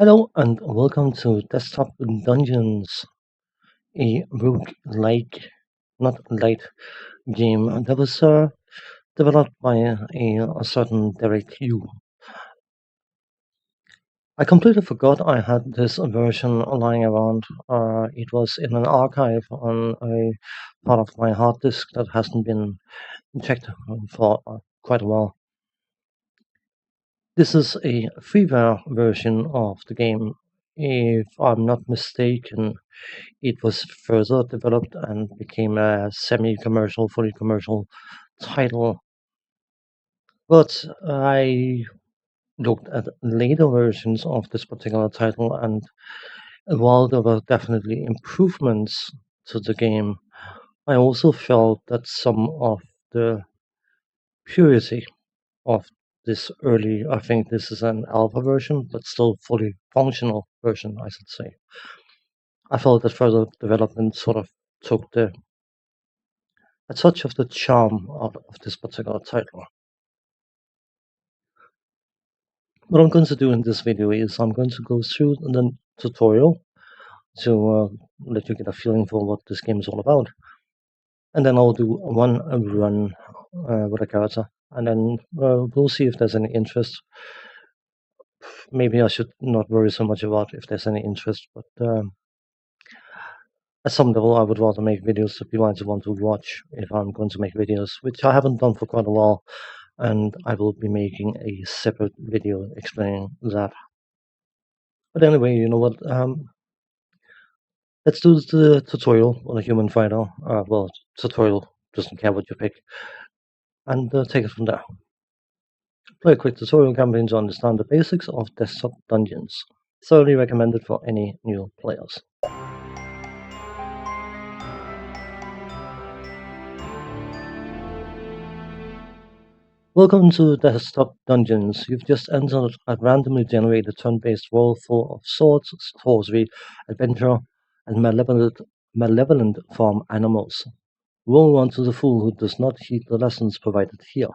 Hello and welcome to Desktop Dungeons, a roguelike, not light game that was developed by a certain Derek Yu. I completely forgot I had this version lying around. It was in an archive on a part of my hard disk that hasn't been checked for quite a while. This is a freeware version of the game. If I'm not mistaken, it was further developed and became a semi-commercial, fully commercial title. But I looked at later versions of this particular title, and while there were definitely improvements to the game, I also felt that some of the purity of this early, I think this is an alpha version, but still fully functional version, I should say. I felt that further development sort of took a touch of the charm out of this particular title. What I'm going to do in this video is I'm going to go through the tutorial to let you get a feeling for what this game is all about. And then I'll do one run with a character, and then we'll see if there's any interest. Maybe I should not worry so much about if there's any interest, but at some level I would rather make videos that people might want to watch if I'm going to make videos, which I haven't done for quite a while, and I will be making a separate video explaining that. But anyway, you know what? Let's do the tutorial on a human fighter. Well, tutorial doesn't care what you pick, and take it from there. Play a quick tutorial campaign to understand the basics of desktop dungeons. Thoroughly recommended for any new players. Welcome to Desktop Dungeons. You've just entered a randomly generated turn-based world full of swords, sorcery, adventure, and malevolent farm animals. Woe unto the fool who does not heed the lessons provided here.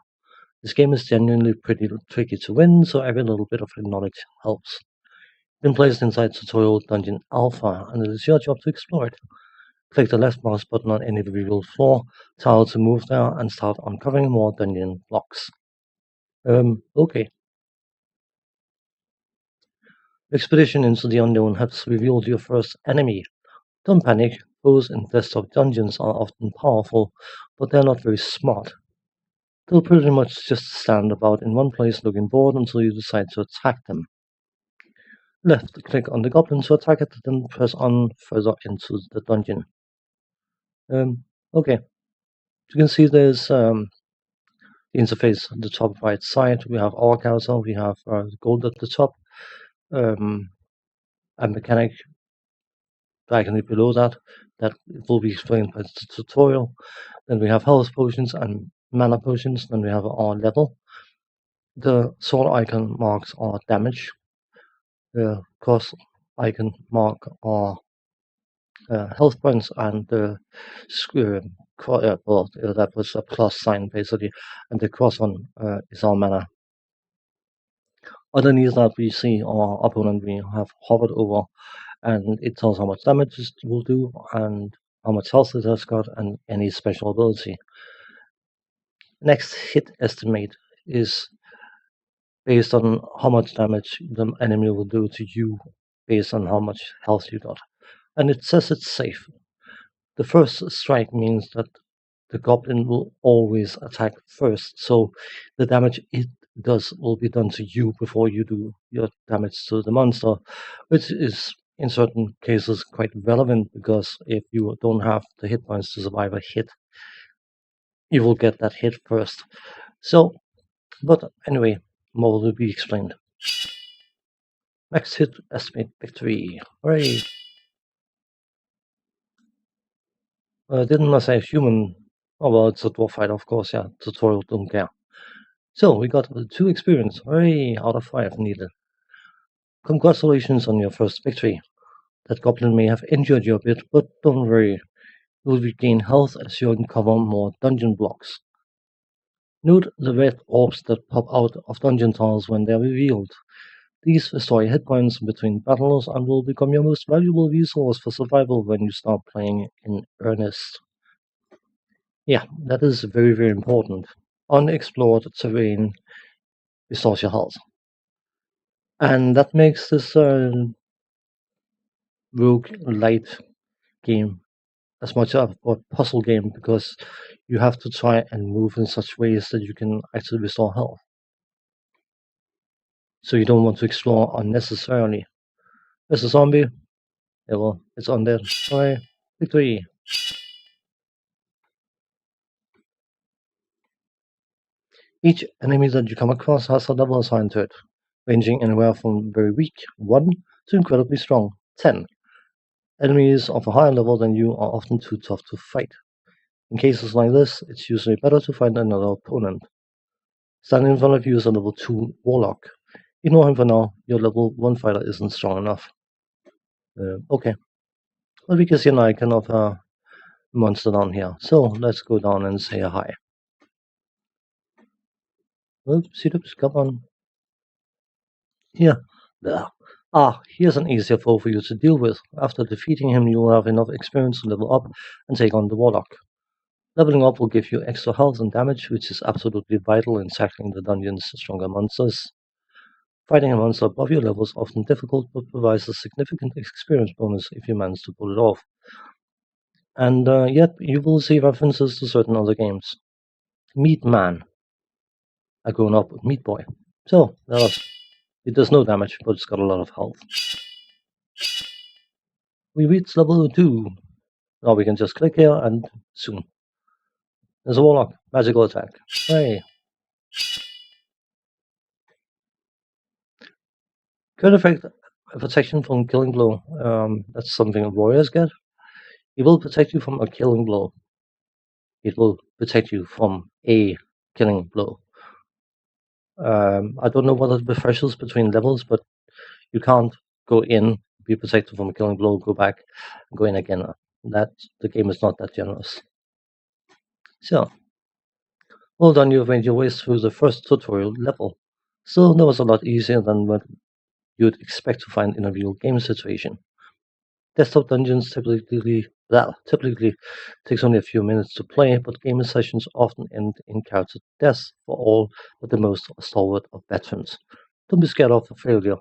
This game is genuinely pretty tricky to win, so every little bit of knowledge helps. Been placed inside Tutorial Dungeon Alpha, and it is your job to explore it. Click the left mouse button on any revealed floor tile to move there and start uncovering more dungeon blocks. Okay. Expedition into the unknown has revealed your first enemy. Don't panic, foes in desktop dungeons are often powerful, but they're not very smart. They'll pretty much just stand about in one place looking bored until you decide to attack them. Left click on the goblin to attack it, then press on further into the dungeon. Okay. You can see there's the interface on the top right side. We have our cursor, we have gold at the top, a mechanic diagonally below that will be explained by the tutorial. Then we have health potions and mana potions. Then we have our level. The sword icon marks our damage. The cross icon mark our health points, and the that was a plus sign basically, and the cross one is our mana. Underneath that, we see our opponent we have hovered over, and it tells how much damage it will do and how much health it has got and any special ability. Next hit estimate is based on how much damage the enemy will do to you based on how much health you got. And it says it's safe. The first strike means that the goblin will always attack first, so the damage it does will be done to you before you do your damage to the monster, which is in certain cases quite relevant because if you don't have the hit points to survive a hit, you will get that hit first. So, but anyway, more will be explained. Next hit estimate victory. Hooray! Didn't I say human? Oh well, it's a dwarf fighter, of course, yeah. Tutorial don't care. So, we got 2 experience. Hooray! Out of 5 needed. Congratulations on your first victory. That goblin may have injured you a bit, but don't worry. You will regain health as you uncover more dungeon blocks. Note the red orbs that pop out of dungeon tiles when they're revealed. These restore your hit points between battles and will become your most valuable resource for survival when you start playing in earnest. Yeah, that is very, very important. Unexplored terrain restores your health. And that makes this rogue light game as much of a puzzle game because you have to try and move in such ways that you can actually restore health. So you don't want to explore unnecessarily. There's a zombie. Yeah, well, it's undead. Alright, victory. Each enemy that you come across has a level assigned to it, ranging anywhere from very weak, 1, to incredibly strong, 10. Enemies of a higher level than you are often too tough to fight. In cases like this, it's usually better to find another opponent. Standing in front of you is a level 2 warlock. Ignore him for now, your level 1 fighter isn't strong enough. Okay. Well, because you know I can have a monster down here, so let's go down and say hi. Oopsie doops, come on. Here. There. Here's an easier foe for you to deal with. After defeating him, you will have enough experience to level up and take on the warlock. Leveling up will give you extra health and damage, which is absolutely vital in tackling the dungeon's stronger monsters. Fighting a monster above your level is often difficult, but provides a significant experience bonus if you manage to pull it off. And yet, you will see references to certain other games. Meat Man, a grown-up Meat Boy. So, it does no damage, but it's got a lot of health. We reach level 2. Now we can just click here and soon. There's a warlock, magical attack. Hey. Crit effect, protection from killing blow. That's something warriors get. It will protect you from a killing blow. It will protect you from a killing blow. I don't know what the differentials between levels, but you can't go in, be protected from a killing blow, go back, and go in again. The game is not that generous. So, well done, you've made your way through the first tutorial level. Still, that was a lot easier than what you'd expect to find in a real game situation. Desktop dungeons typically takes only a few minutes to play, but gaming sessions often end in character death for all but the most stalwart of veterans. Don't be scared of failure.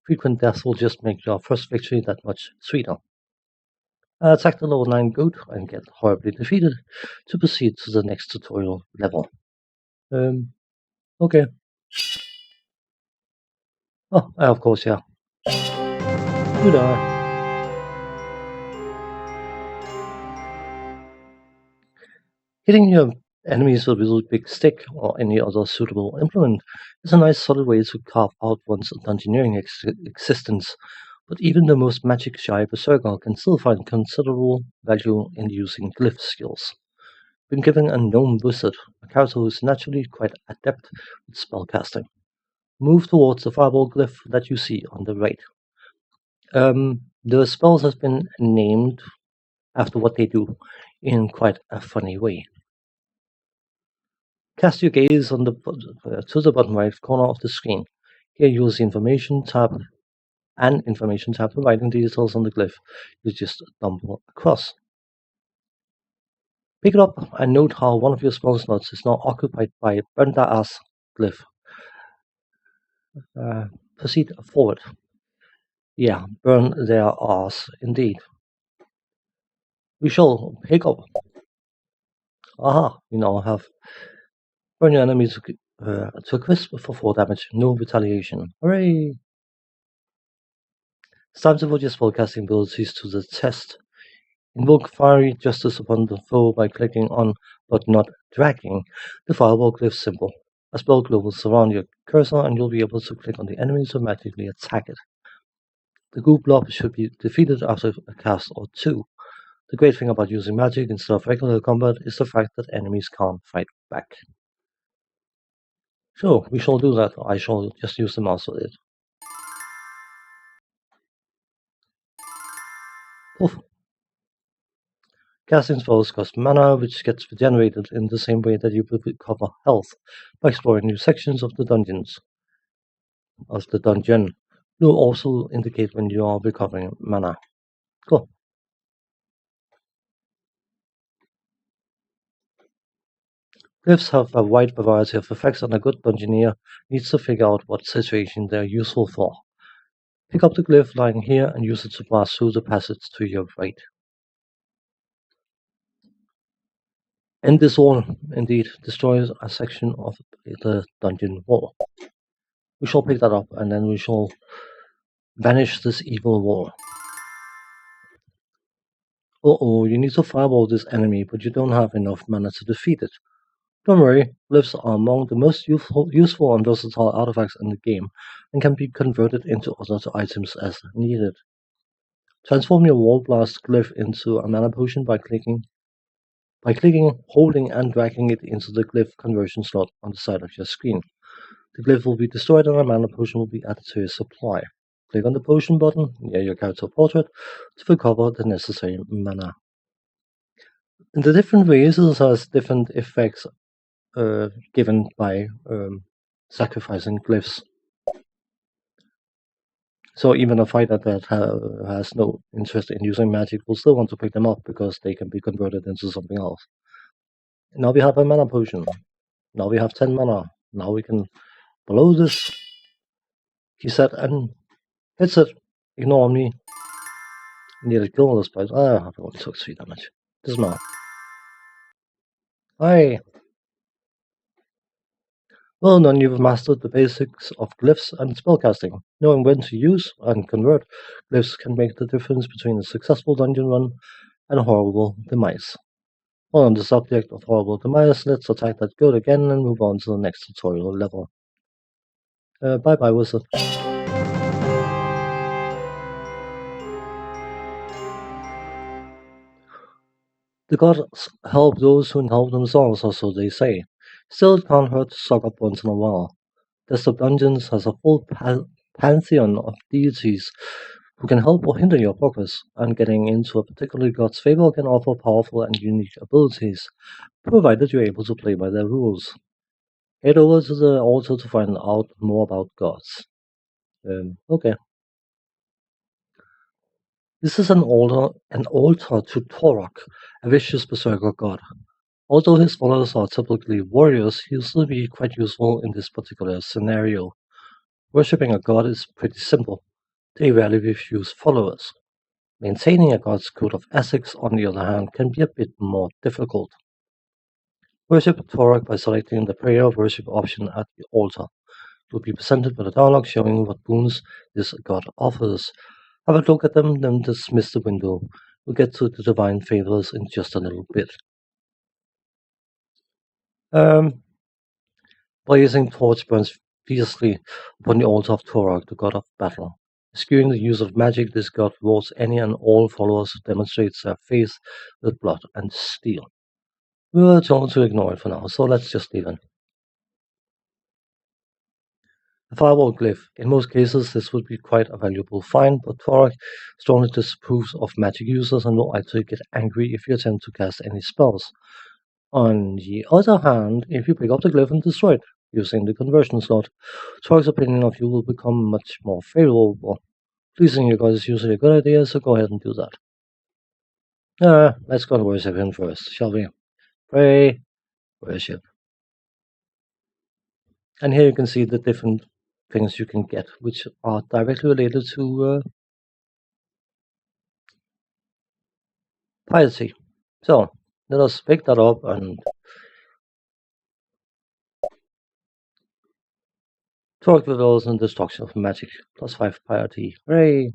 Frequent deaths will just make your first victory that much sweeter. Attack the level 9 goat and get horribly defeated to proceed to the next tutorial level. Okay. Oh, of course, yeah. You die. Hitting your enemies with a little big stick or any other suitable implement is a nice solid way to carve out one's dungeoneering existence, but even the most magic-shy berserker can still find considerable value in using glyph skills. Been given a gnome wizard, a character who is naturally quite adept with spellcasting. Move towards the fireball glyph that you see on the right. The spells has been named after what they do in quite a funny way. Cast your gaze on to the bottom right corner of the screen. Here you will see Information tab providing details on the glyph you just stumble across. Pick it up and note how one of your spell slots is now occupied by Burn That Ass glyph. Proceed forward. Yeah, burn their ass, indeed. We shall pick up. Aha, we now have burn your enemies to a crisp for 4 damage, no retaliation. Hooray! It's time to put your spellcasting abilities to the test. Invoke Fiery Justice upon the foe by clicking on, but not dragging, the Fireball glyph symbol. A spell globe will surround your cursor and you'll be able to click on the enemy to magically attack it. The goo blob should be defeated after a cast or 2. The great thing about using magic instead of regular combat is the fact that enemies can't fight back. So, we shall do that. I shall just use the mouse for it. Poof. Casting spells cost mana, which gets regenerated in the same way that you recover health by exploring new sections of the dungeon. You'll also indicate when you are recovering mana. Cool. Glyphs have a wide variety of effects, and a good dungeoneer needs to figure out what situation they are useful for. Pick up the glyph lying here and use it to blast through the passage to your right. And this wall, indeed, destroys a section of the dungeon wall. We shall pick that up, and then we shall banish this evil wall. Uh-oh, you need to fireball this enemy, but you don't have enough mana to defeat it. Don't worry, glyphs are among the most useful and versatile artifacts in the game, and can be converted into other items as needed. Transform your wall blast glyph into a mana potion by clicking, holding, and dragging it into the glyph conversion slot on the side of your screen. The glyph will be destroyed and a mana potion will be added to your supply. Click on the potion button near your character portrait to recover the necessary mana. The different races has different effects given by sacrificing glyphs. So even a fighter that has no interest in using magic will still want to pick them up because they can be converted into something else. Now we have a mana potion. Now we have 10 mana. Now we can blow this. He said, and hits it. Ignore me. Nearly kill this place. Ah, I only took 3 damage. Doesn't matter. Aye. Well done, you've mastered the basics of glyphs and spellcasting. Knowing when to use and convert glyphs can make the difference between a successful dungeon run and a horrible demise. Well, on the subject of horrible demise, let's attack that goat again and move on to the next tutorial level. Bye bye, wizard. The gods help those who help themselves, or so they say. Still, it can't hurt to stock up once in a while. Desktop Dungeons has a full pantheon of deities who can help or hinder your progress, and getting into a particular god's favor can offer powerful and unique abilities, provided you're able to play by their rules. Head over to the altar to find out more about gods. Okay. This is an altar to Torok, a vicious berserker god. Although his followers are typically warriors, he'll still be quite useful in this particular scenario. Worshipping a god is pretty simple. They rarely refuse followers. Maintaining a god's code of ethics, on the other hand, can be a bit more difficult. Worship Torok by selecting the prayer worship option at the altar. You'll be presented with a dialog showing what boons this god offers. Have a look at them, then dismiss the window. We'll get to the divine favors in just a little bit. Blazing torch burns fiercely upon the altar of Torok, the god of battle. Eschewing the use of magic, this god rewards any and all followers who demonstrate their faith with blood and steel. We were told to ignore it for now, so let's just leave it. A firewall glyph. In most cases, this would be quite a valuable find, but Torok strongly disapproves of magic users and will actually get angry if you attempt to cast any spells. On the other hand, if you pick up the glyph and destroy it using the conversion slot, Torok's opinion of you will become much more favorable. Pleasing you guys is usually a good idea, so go ahead and do that. Let's go to worship him first, shall we? Pray, worship. And here you can see the different things you can get, which are directly related to piety. So, let us pick that up and Torque reveals and destruction of magic, +5 piety. Hooray!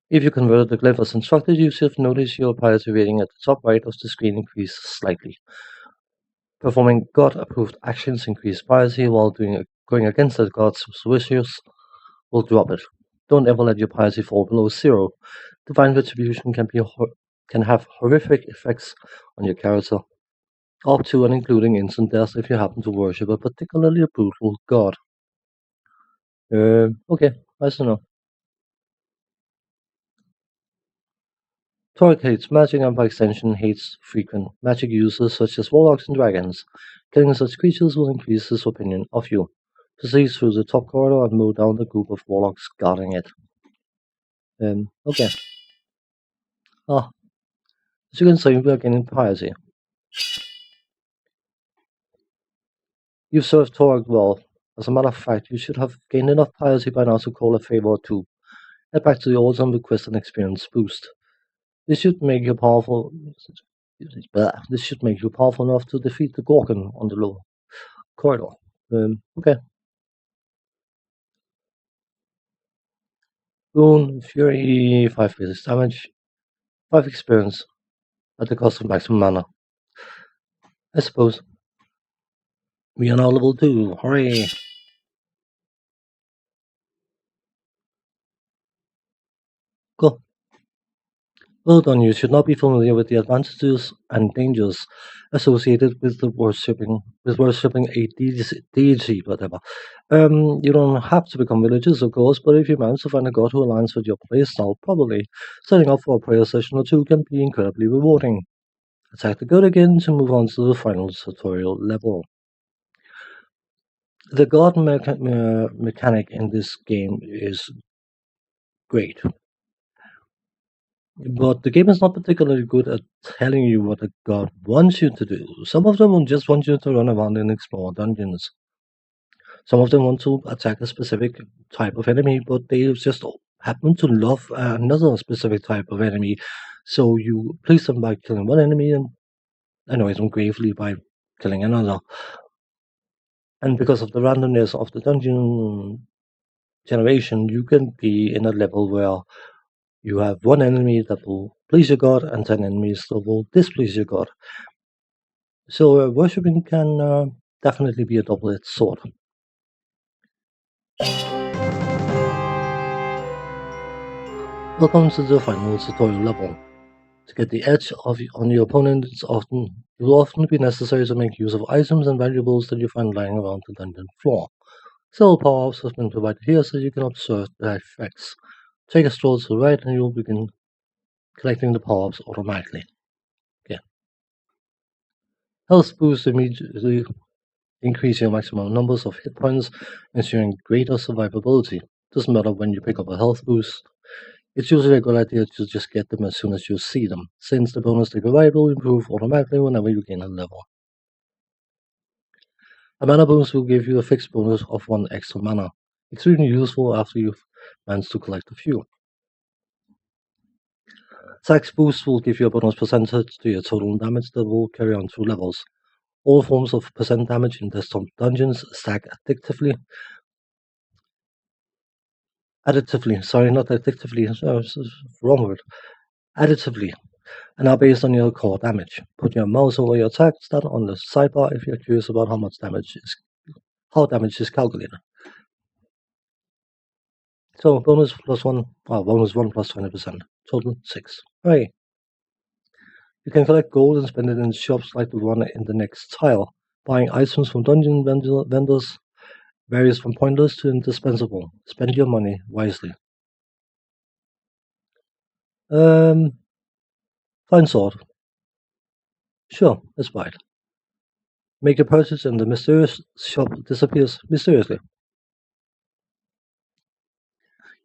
If you converted the glyph as instructed, you should notice your piety rating at the top right of the screen increase slightly. Performing God-approved actions increase piety, while going against the God's wishes will drop it. Don't ever let your piety fall below 0. Divine retribution can have horrific effects on your character, up to and including instant death if you happen to worship a particularly brutal god. Okay, nice to know. Torque hates magic and by extension hates frequent magic users such as warlocks and dragons. Killing such creatures will increase his opinion of you. Proceed through the top corridor and move down the group of warlocks guarding it. Okay. Ah, as you can see, we are gaining piety. You've served Torag well. As a matter of fact, you should have gained enough piety by now to call a favor or two. Head back to the autumn with quest and experience boost. This should make you powerful. This should make you powerful enough to defeat the Gorgon on the low corridor. Okay. Boon, Fury, 5 basic damage, 5 experience at the cost of maximum mana. I suppose. We are now level 2. Hooray! Cool. Well done, you should not be familiar with the advantages and dangers associated with worshipping a deity, whatever. You don't have to become religious, of course, but if you manage to find a god who aligns with your playstyle, probably setting up for a prayer session or two can be incredibly rewarding. Attack the god again to move on to the final tutorial level. The god mechanic in this game is great. But the game is not particularly good at telling you what a god wants you to do. Some of them will just want you to run around and explore dungeons. Some of them want to attack a specific type of enemy, but they just happen to love another specific type of enemy. So you please them by killing one enemy and annoy them gravely by killing another. And because of the randomness of the dungeon generation, you can be in a level where you have one enemy that will please your god and 10 enemies that will displease your god. So worshipping can definitely be a double-edged sword. Welcome to the final tutorial level. To get the edge on your opponent, it will often be necessary to make use of items and valuables that you find lying around the dungeon floor. Several power-ups have been provided here so you can observe their effects. Take a stroll to the right and you will begin collecting the power-ups automatically. Okay. Health boost immediately increase your maximum numbers of hit points, ensuring greater survivability. Doesn't matter when you pick up a health boost. It's usually a good idea to just get them as soon as you see them, since the bonus they provide will improve automatically whenever you gain a level. A mana boost will give you a fixed bonus of 1 extra mana, extremely useful after you've managed to collect a few. Attack boost will give you a bonus percentage to your total damage that will carry on through levels. All forms of percent damage in desktop dungeons stack additively. Sorry, not addictively, wrong word. Additively, and are based on your core damage. Put your mouse over your attack stat on the sidebar if you're curious about how damage is calculated. So bonus plus 1, bonus 1 plus 20%, total 6. Hooray! You can collect gold and spend it in shops like the one in the next tile, buying items from dungeon vendors, varies from pointless to indispensable. Spend your money wisely. Fine sword. Sure, let's buy it. Make a purchase and the mysterious shop disappears mysteriously.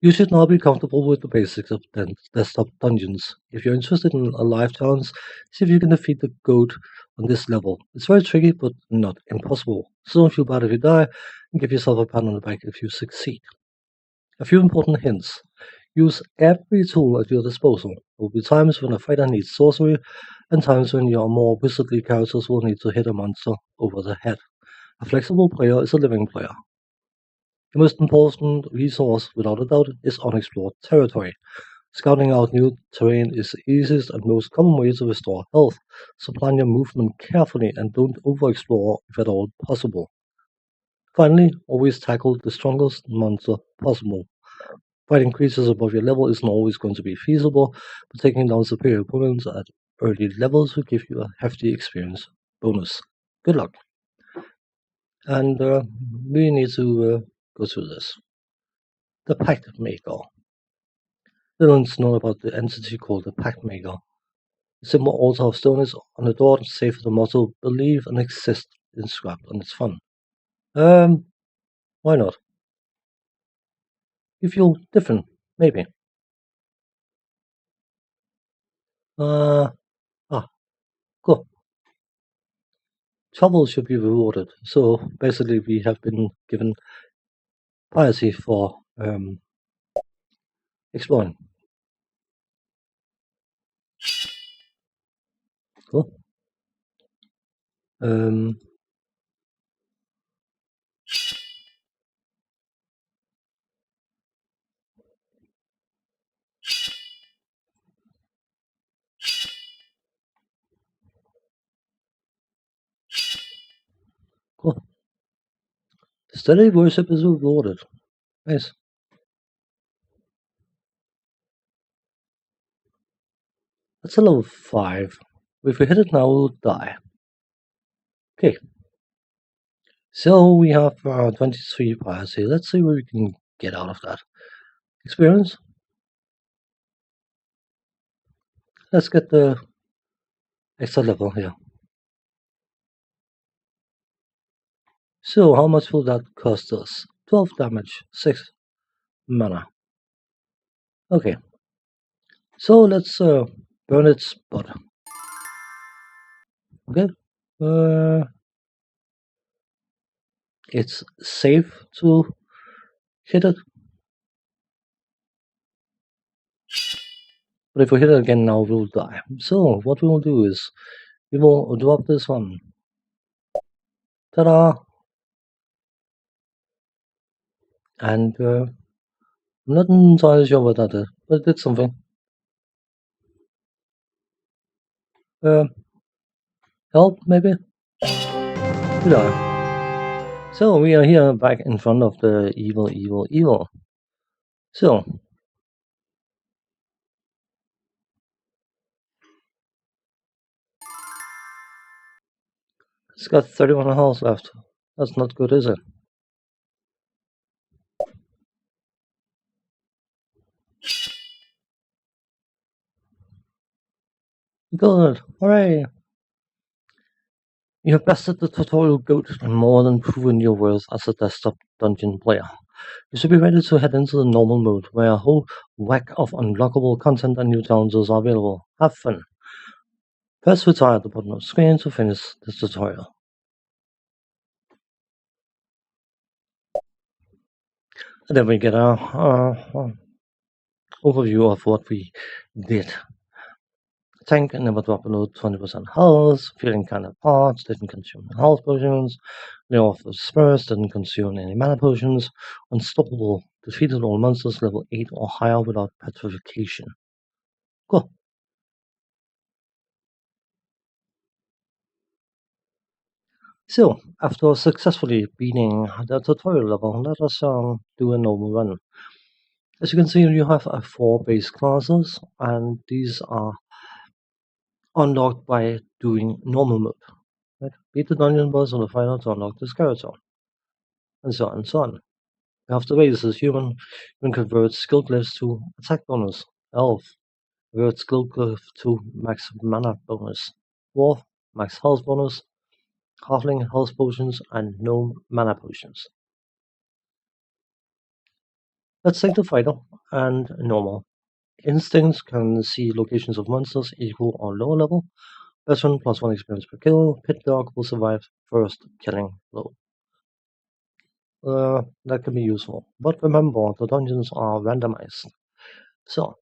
You should now be comfortable with the basics of desktop dungeons. If you're interested in a live challenge, see if you can defeat the goat on this level. It's very tricky, but not impossible. So don't feel bad if you die, and give yourself a pat on the back if you succeed. A few important hints. Use every tool at your disposal. There will be times when a fighter needs sorcery, and times when your more wizardly characters will need to hit a monster over the head. A flexible player is a living player. The most important resource, without a doubt, is unexplored territory. Scouting out new terrain is the easiest and most common way to restore health, so plan your movement carefully and don't overexplore if at all possible. Finally, always tackle the strongest monster possible. Fighting creatures above your level isn't always going to be feasible, but taking down superior opponents at early levels will give you a hefty experience bonus. Good luck! And we need to go through this. The Pact Maker. Little is known about the entity called the Pact Maker. The simple altar of stone is on the door, save for the motto "Believe and Exist" inscribed on its front. Why not? You feel different, maybe. Uh, ah, cool. Trouble should be rewarded. So basically, we have been given piracy for exploring. Cool. Um, cool. Steady worship is rewarded. Nice. That's a level 5. If we hit it now, we'll die. Okay, so we have 23 piracy. Let's see what we can get out of that. Experience? Let's get the extra level here. So, how much will that cost us? 12 damage, 6 mana. Okay, so let's burn its butt. Okay, uh, it's safe to hit it, but if we hit it again now, we'll die. So, what we will do is we will drop this one. Ta-da! And I'm not entirely sure what that is, but it did something. Uh, help, maybe? Good eye. So we are here back in front of the evil. So it's got 31 health left. That's not good, is it? Good. Hooray! You have bested the tutorial goat and more than proven your worth as a desktop dungeon player. You should be ready to head into the normal mode, where a whole whack of unlockable content and new challenges are available. Have fun. Press retire at the bottom of the screen to finish this tutorial. And then we get a overview of what we did. Tank never dropped below 20% health, feeling kind of parts, didn't consume health potions. Leo of the Spurs didn't consume any mana potions. Unstoppable, defeated all monsters level 8 or higher without petrification. Cool. So, after successfully beating the tutorial level, let us do a normal run. As you can see, you have 4 base classes, and these are unlocked by doing normal mode. Right? Beat the dungeon boss on the final to unlock this character, and so on and so on. After bases, human converts skill glyphs to attack bonus. Elf converts skill glyph to max mana bonus. Dwarf max health bonus. Halfling health potions and gnome mana potions. Let's take the fighter and normal. Instincts can see locations of monsters equal or lower level. Veteran +1 experience per kill. Pit dog will survive first killing blow. That can be useful. But remember, the dungeons are randomized. So,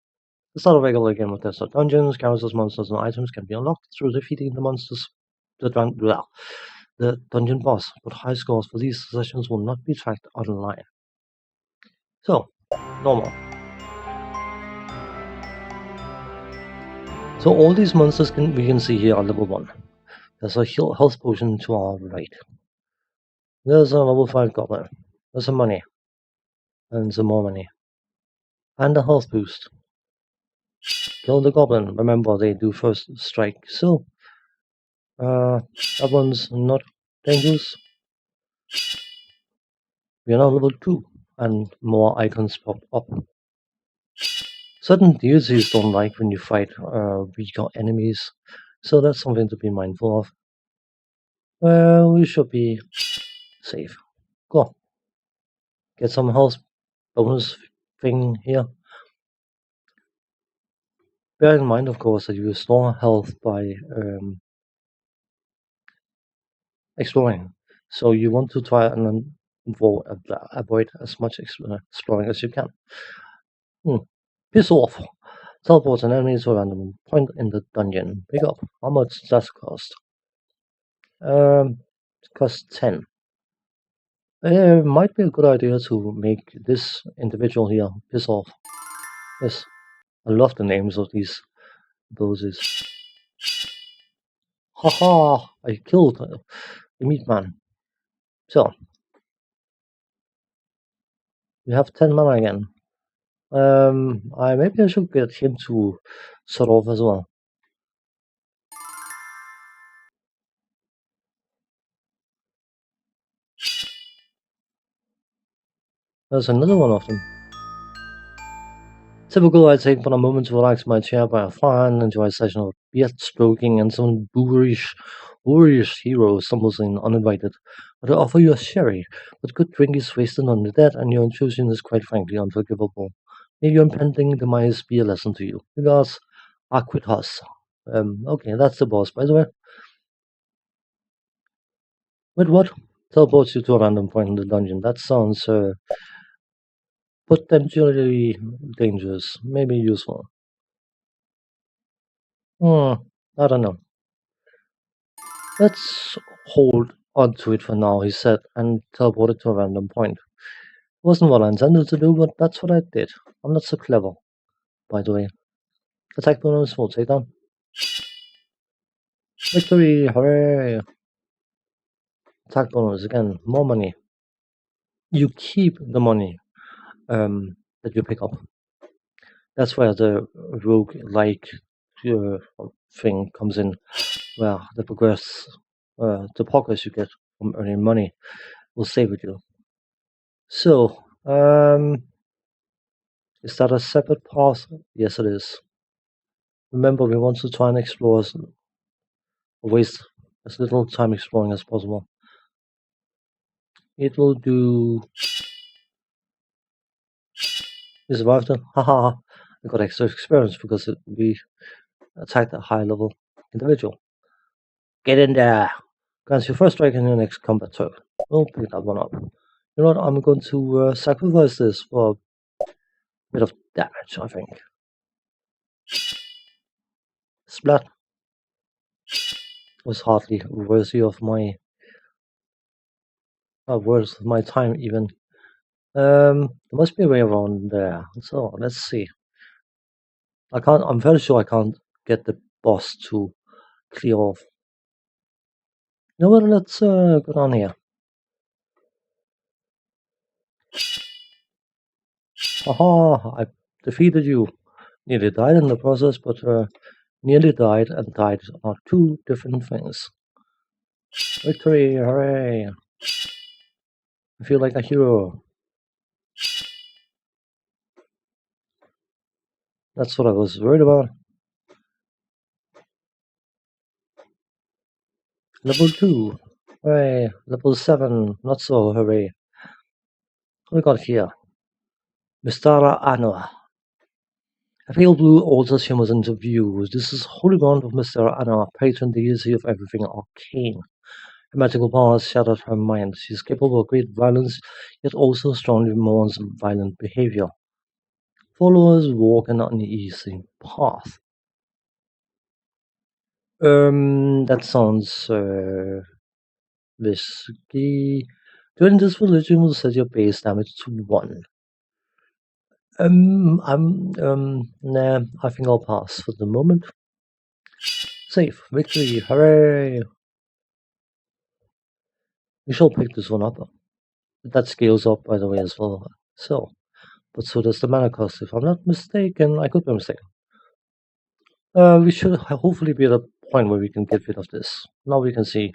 to start a regular game of Desert Dungeons, characters, monsters, and items can be unlocked through defeating the monsters, the dungeon boss, but high scores for these sessions will not be tracked online. So, normal. So all these monsters we can see here are level 1. There's a health potion to our right. There's a level 5 goblin. There's some money. And some more money. And a health boost. Kill the goblin. Remember, they do first strike. So, that one's not dangerous. We are now level 2. And more icons pop up. Certain DLCs don't like when you fight weaker enemies. So that's something to be mindful of. Well, we should be safe. Cool. get some health bonus thing here. Bear in mind, of course, that you restore health by exploring. So you want to try and avoid as much exploring as you can. Hmm. Piss off. Teleport an enemy to a random point in the dungeon. Pick up. How much does that cost? It costs 10. It might be a good idea to make this individual here piss off. Yes, I love the names of these abilities. Haha! I killed the meat man. So, we have 10 mana again. Maybe I should get him to sort off as well. There's another one of them. Typical, I take but a moment to relax my chair by a fire and enjoy a session of beard stroking and some boorish hero stumbles in uninvited. But I offer you a sherry, but good drink is wasted on the dead, and your intrusion is quite frankly unforgivable. May your impending demise be a lesson to you. Regards, Aquitas. Okay, that's the boss, by the way. Wait, what? Teleports you to a random point in the dungeon. That sounds potentially dangerous, maybe useful. Hmm, I don't know. Let's hold on to it for now, he said, and teleported to a random point. Wasn't what I intended to do, but that's what I did. I'm not so clever, by the way. Attack bonus for takedown. Victory! Hooray! Attack bonus again. More money. You keep the money that you pick up. That's where the rogue-like uh, thing comes in, where the progress you get from earning money will stay with you. So, is that a separate path? Yes, it is. Remember, we want to try and explore waste as little time exploring as possible. It will do. We survived it. Haha. I got extra experience because we attacked a high level individual. Get in there! Grants your first strike in your next combat turn. We'll pick that one up. You know what? I'm going to sacrifice this for a bit of damage, I think. Splat was hardly worth my time even. There must be a way around there. So let's see. I'm very sure I can't get the boss to clear off. You know what? Let's go down here. Haha! I defeated you. Nearly died in the process, but nearly died and died are two different things. Victory! Hooray! I feel like a hero. That's what I was worried about. Level 2. Hooray! Level 7. Not so hooray. What we got here? Mistara Anna. A pale blue altars humors into view. This is holy ground of Mistara Anna, patron deity of everything arcane. Her magical powers shattered her mind. She is capable of great violence, yet also strongly mourns violent behavior. Followers walk an uneasy path. That sounds risky. Joining this religion will set your base damage to 1. Nah, I think I'll pass for the moment. Safe, victory, hooray! We shall pick this one up. That scales up, by the way, as well. So, but so does the mana cost. If I'm not mistaken, I could be mistaken. We should hopefully be at a point where we can get rid of this. Now we can see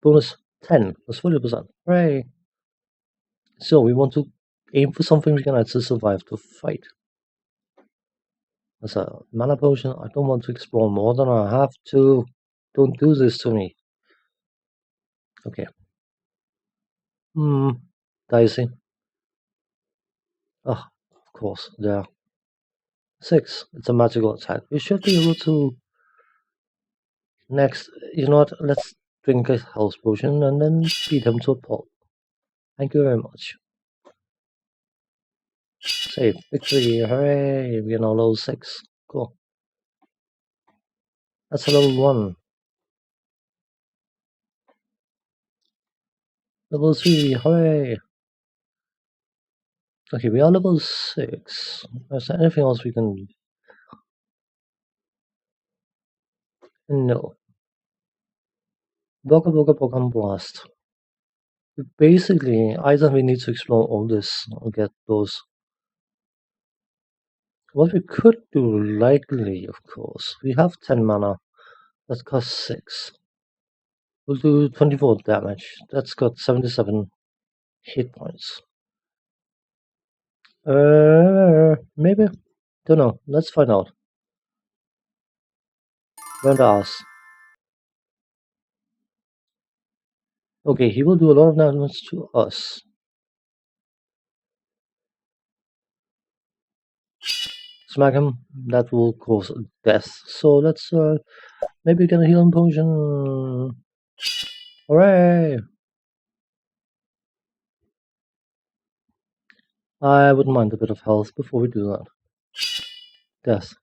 bonus 10 plus 40%. Hooray! So we want to aim for something we can actually survive to fight. As a mana potion, I don't want to explore more than I have to. Don't do this to me. Okay. Dicey. Ah, of course, there. 6. It's a magical attack. We should be able to. Next, you know what? Let's drink a health potion and then beat him to a pulp. Thank you very much. Save. Victory. Hooray. We're now level 6. Cool. That's a level 1. Level 3. Hooray. Okay, we are level 6. Is there anything else we can do? No. Boga Boga Boga Blast. Basically, either we need to explore all this or get those. What we could do, likely, of course, we have 10 mana. That costs 6. We'll do 24 damage. That's got 77 hit points. Maybe? Don't know. Let's find out. Burn the ass. Okay, he will do a lot of damage to us. Smack him. That will cause death. So let's maybe get a healing potion. Hooray! I wouldn't mind a bit of health before we do that. Death.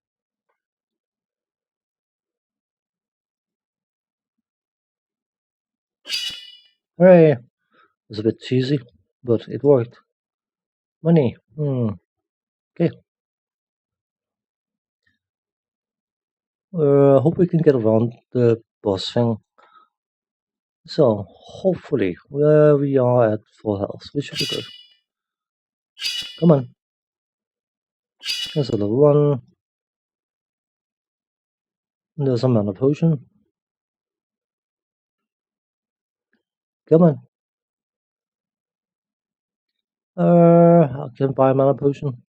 Hooray! It was a bit cheesy, but it worked. Money. Okay. Hope we can get around the boss thing. So, hopefully, where we are at full health, we should be good. Come on. There's a level 1. There's a mana potion. Come on. I can buy a mana potion.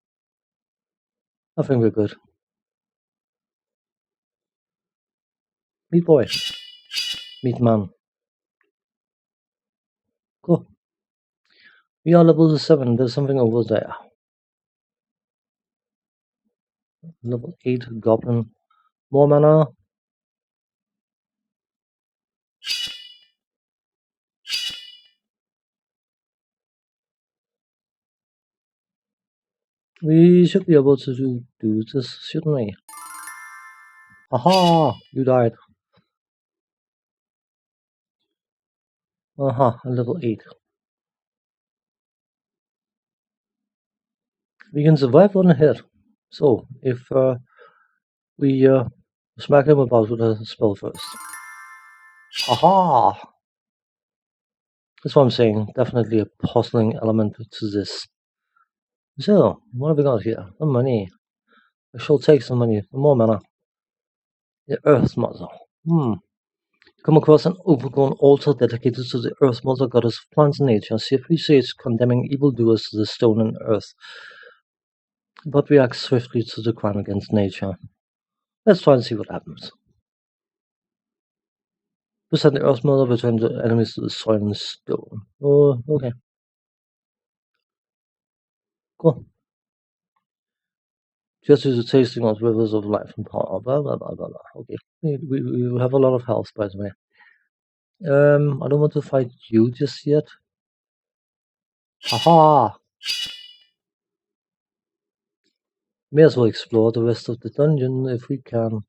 I think we're good. Meat boy. Meat man. Cool. We are level 7. There's something over there. Level 8 goblin. More mana. We should be able to do this, shouldn't we? Aha! You died. Aha, level 8. We can survive on a hit. So, if we smack him about with a spell first. Aha! That's what I'm saying. Definitely a puzzling element to this. So, what have we got here? The money. I shall take some money. More mana. The Earth Mother. Come across an overgrown altar dedicated to the Earth Mother, goddess of plants and nature. She appreciates condemning evildoers to the stone and earth, but reacts swiftly to the crime against nature. Let's try and see what happens. Present the Earth Mother, return the enemies to the soil and stone. Oh, okay. Cool. Just as a tasting of rivers of life and power. Blah blah blah blah blah. Okay. We have a lot of health, by the way. I don't want to fight you just yet. Haha! May as well explore the rest of the dungeon if we can.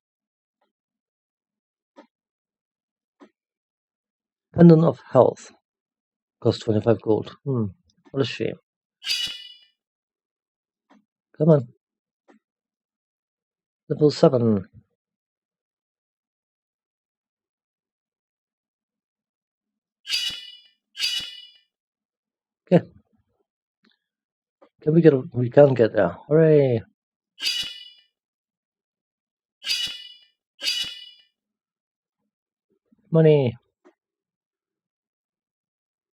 Pendant of Health. Cost 25 gold. What a shame. Come on. Level 7. Okay. Can we get we can get there. Hooray! Money.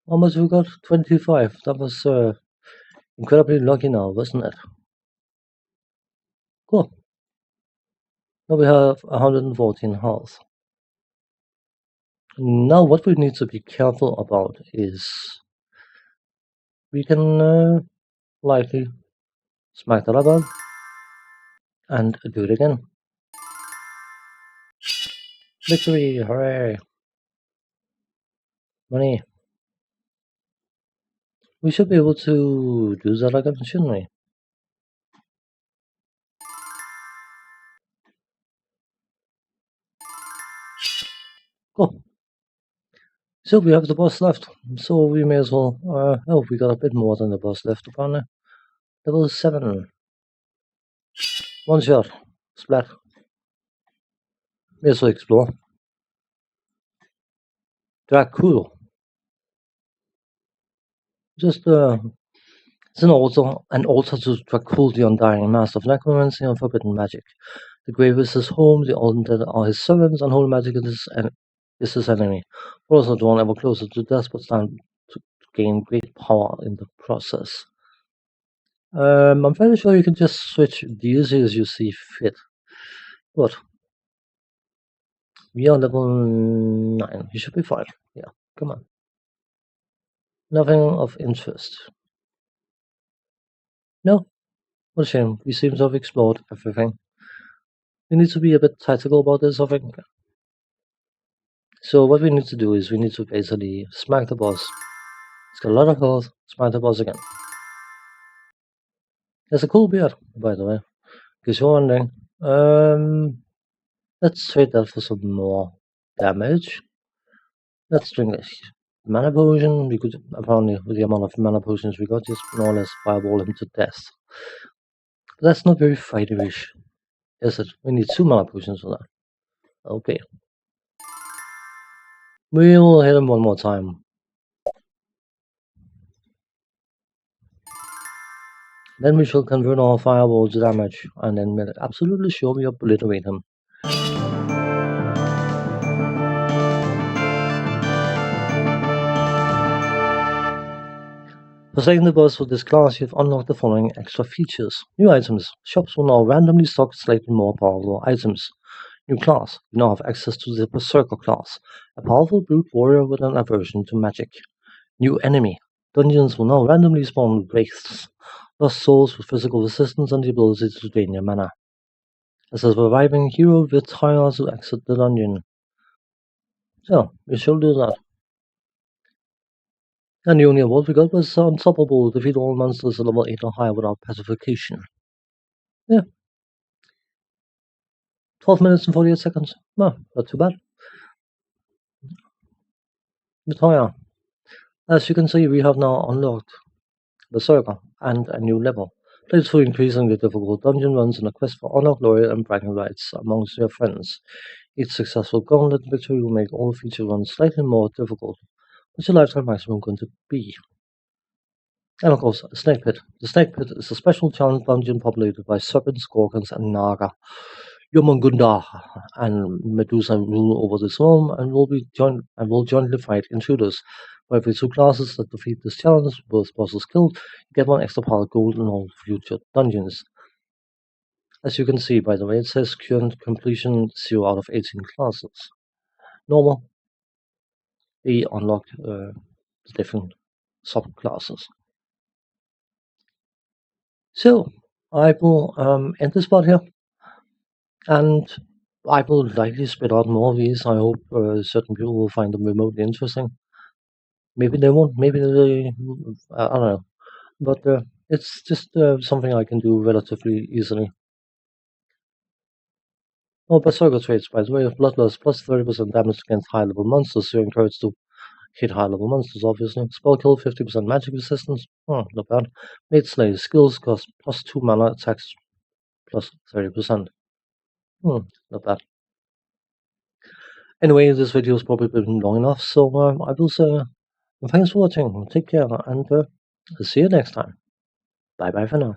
How much we got? 25. That was incredibly lucky now, wasn't it? Cool. Now we have 114 health. Now what we need to be careful about is we can likely Smack the button and do it again. Victory! Hooray! Money. We should be able to do that again, shouldn't we? Cool. So we have the boss left, so we may as well. Oh, we got a bit more than the boss left, apparently. Level 7. One shot. Splat. May as well explore. Dracul. Just, it's an altar to Dracul, the Undying, Master of Necromancy and Forbidden Magic. The grave is his home, the undead are his servants, and holy magic is his enemy. Followers are drawn ever closer to death, but stand to gain great power in the process. I'm fairly sure you can just switch these as you see fit. But we are level 9. You should be fine. Yeah, come on. Nothing of interest. No? What a shame. We seem to have explored everything. We need to be a bit tactical about this, I think. So what we need to do is we need to basically smack the boss. It's got a lot of health. Smack the boss again. It's a cool beard, by the way. Because you're wondering. Let's trade that for some more damage. Let's drink this mana potion. We could apparently, with the amount of mana potions we got, just more or less fireball him to death. But that's not very fighterish, is it? We need 2 mana potions for that. Okay. We'll hit him one more time. Then we shall convert our fireball to damage, and then make absolutely sure we obliterate him. For saving the boss for this class, you've unlocked the following extra features. New items. Shops will now randomly stock slightly more powerful items. New class. You now have access to the Berserker class, a powerful brute warrior with an aversion to magic. New enemy. Dungeons will now randomly spawn wraiths, lost souls with physical resistance and the ability to drain your mana. As a surviving hero, retire to exit the dungeon. So, we shall do that. And the only award we got was Unstoppable. Defeat all monsters at level 8 or higher without pacification. Yeah. 12 minutes and 48 seconds. No, not too bad. Retire. As you can see, we have now unlocked Berserker and a new level. Players for increasing the difficult dungeon runs in a quest for honor, glory, and bragging rights amongst your friends. Each successful gauntlet victory will make all future runs slightly more difficult. What's your lifetime maximum going to be? And of course, a Snake Pit. The Snake Pit is a special challenge dungeon populated by serpents, gorgons, and naga. Yomangunda and Medusa rule over this realm and will jointly fight intruders. For every 2 classes that defeat this challenge, both bosses killed, you get 1 extra pile of gold in all future dungeons. As you can see, by the way, it says current completion 0 out of 18 classes. Normal. We unlock different subclasses. So, I will end this part here. And I will likely spit out more of these. I hope certain people will find them remotely interesting. Maybe they won't. Maybe they. I don't know. But it's just something I can do relatively easily. Oh, Berserker traits, by the way, of Bloodlust plus 30% damage against high level monsters. So you're encouraged to hit high level monsters, obviously. Spell kill, 50% magic resistance. Oh, not bad. Mate Slay skills cost plus 2 mana, attacks plus 30%. Not bad. Anyway, this video has probably been long enough, so I will say thanks for watching. Take care, and see you next time. Bye bye for now.